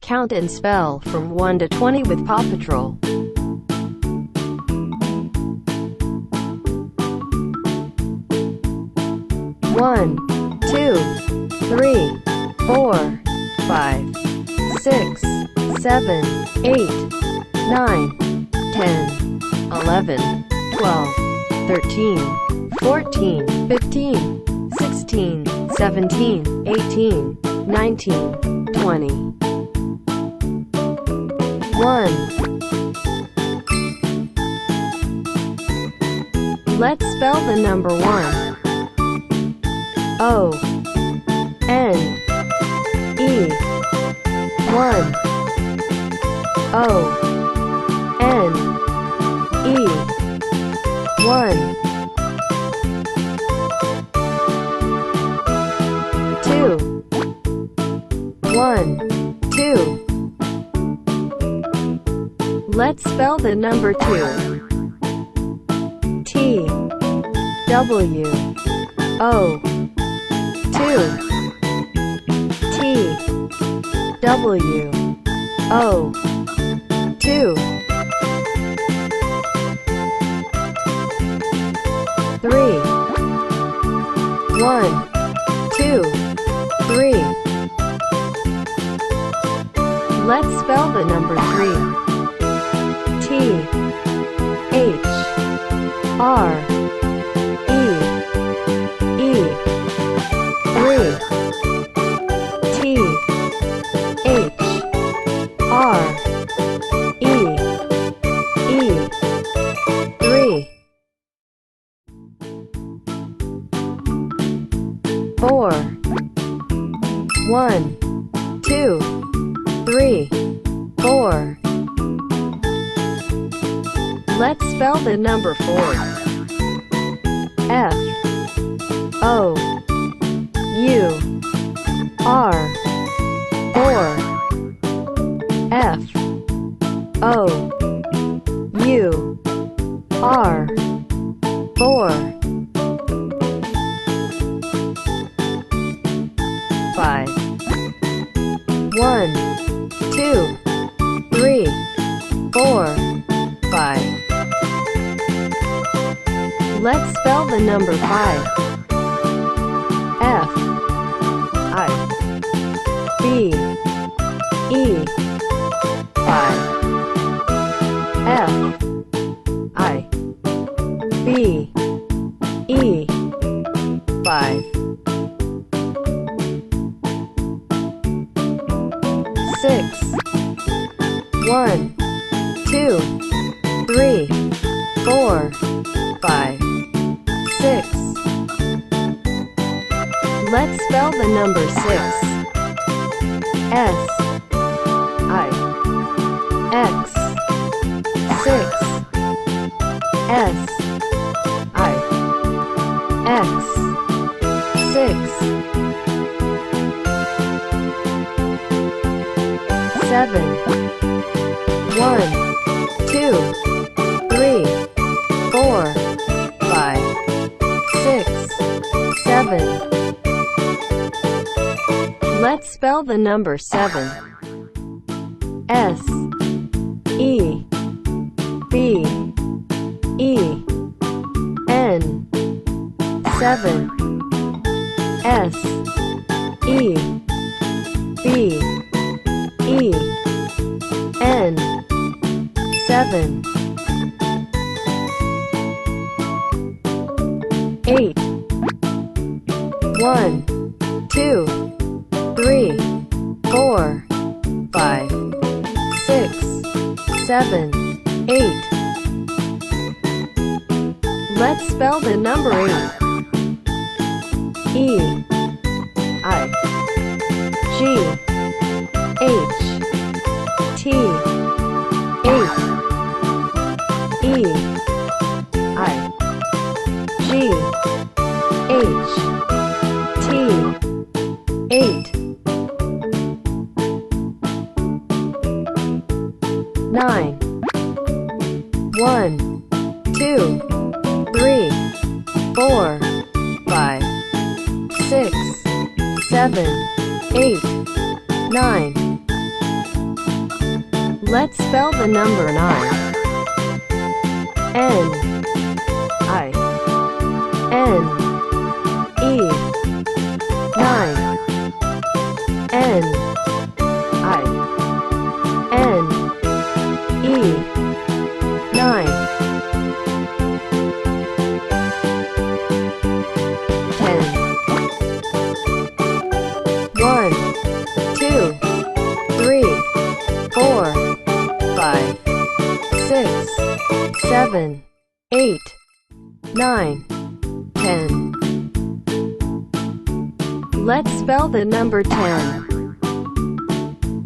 Count and spell from 1 to 20 with Paw Patrol. 1, 2, 3, 4, 5, 6, 7, 8, 9, 10, 11, 12, 13, 14, 15, 16, 17, 18, 19, 20. 1. Let's spell the number 1. O N E 1. O N E 1. 2. 1, 2. Let's spell the number 2. T W O 2. T W O 2. 3. 1, 2, 3. Let's spell the number 3. T H R E E 3. T H R E E 3. 4. 1, 2, 3, 4. Let's spell the number 4. F O U R 4. F O U R 4. 5. 1, 2, 3, 4, 5. Let's spell the number 5. F I B E 5. F I B E 5. 6. 1, 2, 3, 4, 5, 6. Let's spell the number 6. S I X 6. S I X 6. 7. 1, 2, 3, 4, 5, 6, 7. Let's spell the number 7. S E B E N 7. S E B E N 7. 8. 1, 2, 3, 4, 5, 6, 7, 8. Let's spell the number 8. E I G H T 8. E I G H T 8. 9. 1, 2, 3, 4, 5, 6, 7, 8, 9. Let's spell the number 9. N I N E 9. N I N E 9. 10. 1 2 3 4 5 6 7 8 9 10. Let's spell the number 10.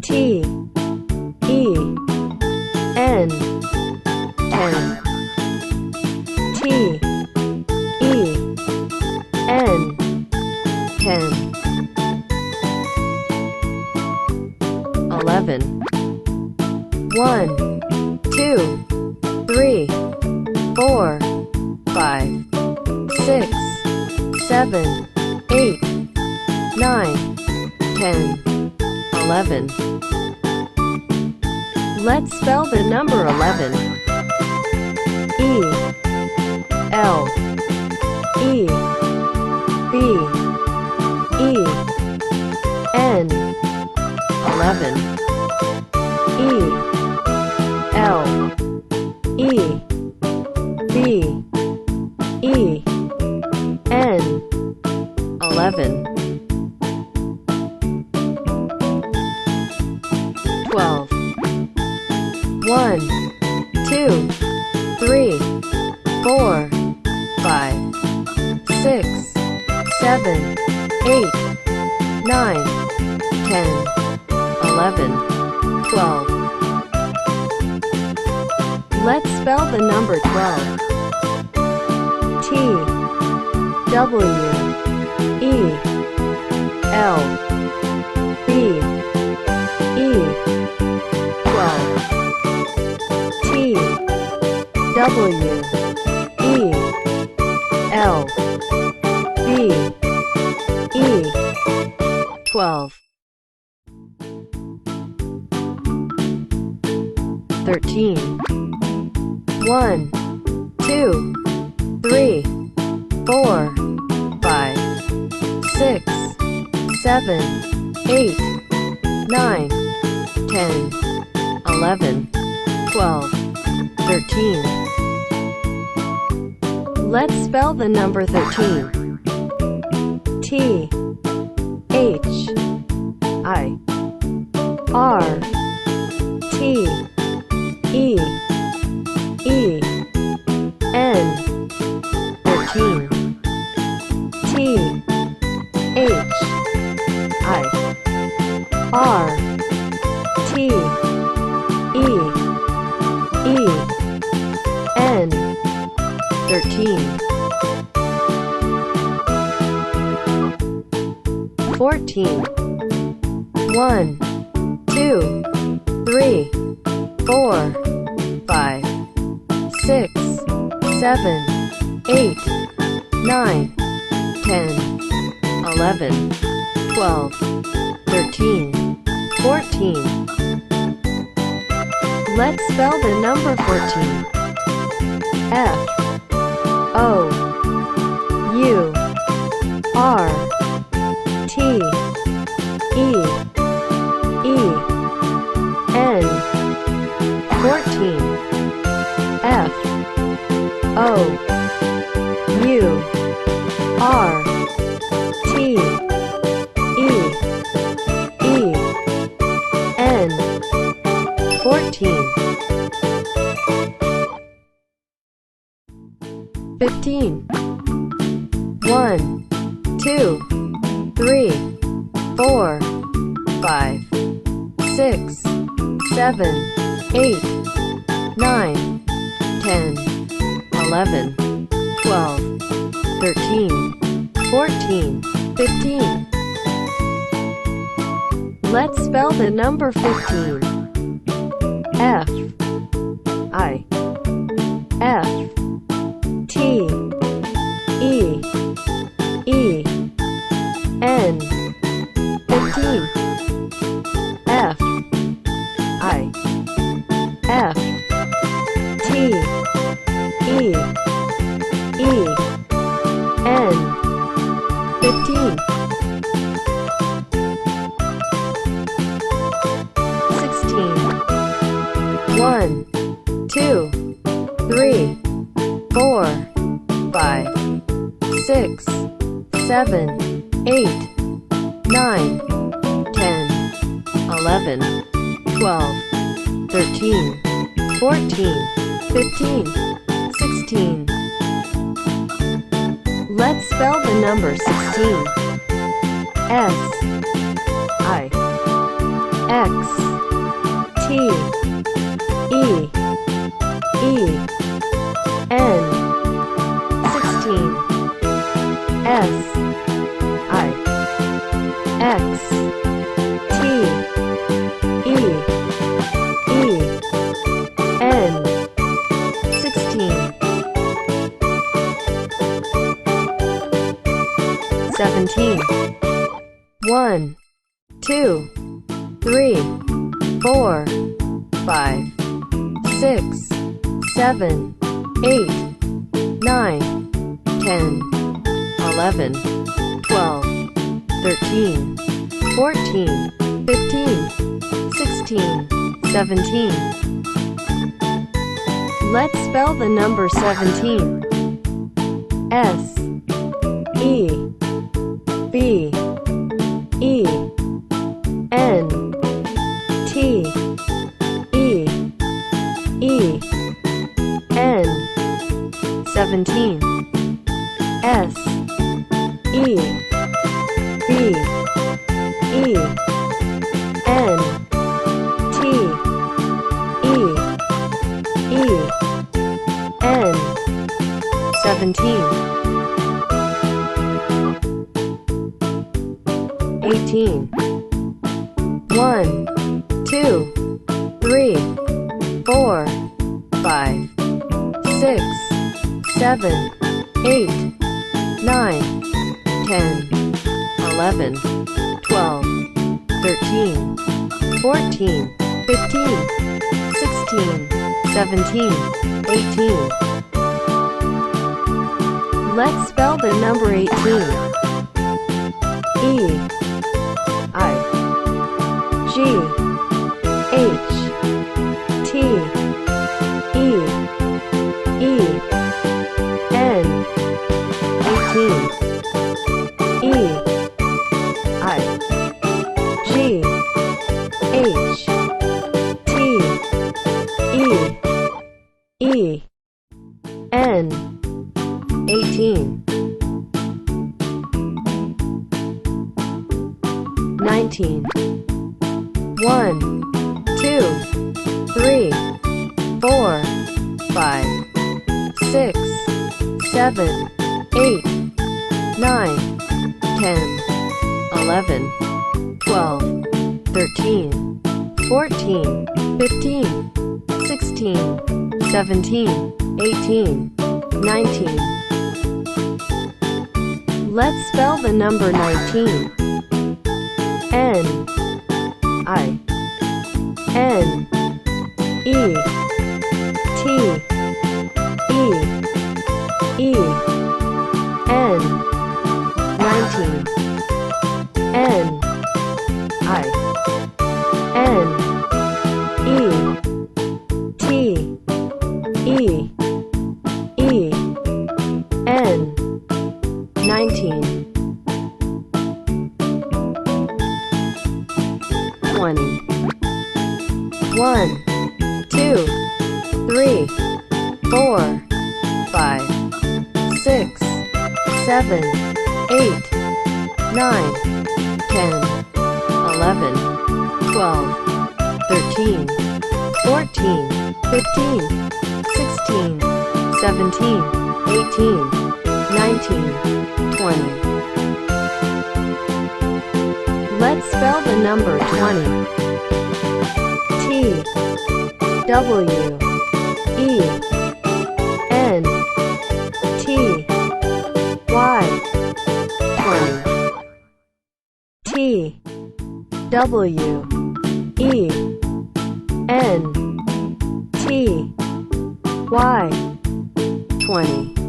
T E N 10. T E N 10. 11. 1 2 3 4 5 6 7 8 9 10. 11. Let's spell the number 11. E L E B E N 11. E L E B E N 11. 12. 1 2 3 4 5 6 7 8 9 10. 11. 12. Let's spell the number 12. T W E L B E 12. T W E L B E 12. 13. 1 2 3 4 5 6 7 8 9 10. 11. 12. 13. Let's spell the number 13. T H I R T E E N 13. T H I R T E E N 13. 14. 1 2 3 4 5 6 7 8 9 10. 11. 12. 13. 14. Let's spell the number 14. F O U R T E E N 14. F O U R T E E N 14. 15. 1 2 3 4 5 6 7 8 9 10. 11. 12. 13. 14. 15. Let's spell the number 15. F I F T E E N 15. F I 1, 2, 3, 4, 5, 6, 7, 8, 9, 10, 11, 12, 13, 14, 15, 16. Let's spell the number 16. S-I-X-T-E-E-N 16. S-I-X-T-E-E-N 16. 17. 1, 2, 3, 4, 5, 6, 7, 8, 9, 10, 11, 12, 13, 14, 15, 16, 17. Let's spell the number 17. S-E-B-E-N-T-E-E-N 17. S-E-B-E-N-T-E-E-N 17. 18. 1, 2, 3, 4, 5, 6, 7, 8, 9, 10, 11, 12, 13, 14, 15, 16, 17, 18. Let's spell the number 18. E-I-G-H-T-E-E-N 18. E-I-G-H-T-E-E-N 18. 19. 1, 2, 3, 4, 5, 6, 7, 8, 9, 10, 11, 12, 13, 14, 15, 16, 17, 18, 19. Let's spell the number 19. N-I-N-E-T-E-E-N 19. N-I-N-E-T-E-E-N 19. 20. 1, 2, 3, 4, 5, 6, 7, 8, 9, 10, 11, 12, 13, 14, 15, 16, 17, 18, 19, 20. Let's spell the number 20. T-W-E-N-T-Y 20. T-W-E-N-T-Y 20.